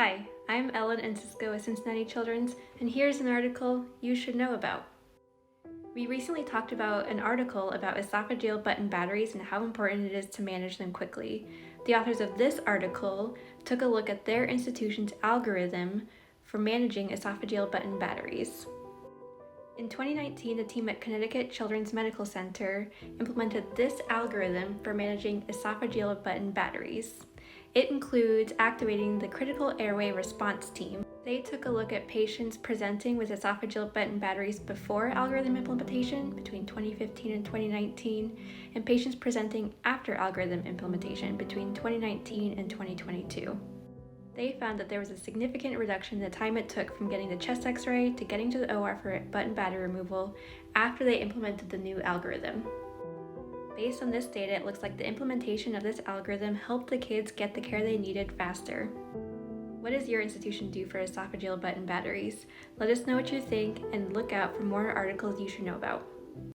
Hi, I'm Ellen Encisco with Cincinnati Children's, and here's an article you should know about. We recently talked about an article about esophageal button batteries and how important it is to manage them quickly. The authors of this article took a look at their institution's algorithm for managing esophageal button batteries. In 2019, the team at Connecticut Children's Medical Center implemented this algorithm for managing esophageal button batteries. It includes activating the critical airway response team. They took a look at patients presenting with esophageal button batteries before algorithm implementation between 2015 and 2019, and patients presenting after algorithm implementation between 2019 and 2022. They found that there was a significant reduction in the time it took from getting the chest x-ray to getting to the OR for button battery removal after they implemented the new algorithm. Based on this data, it looks like the implementation of this algorithm helped the kids get the care they needed faster. What does your institution do for esophageal button batteries? Let us know what you think and look out for more articles you should know about.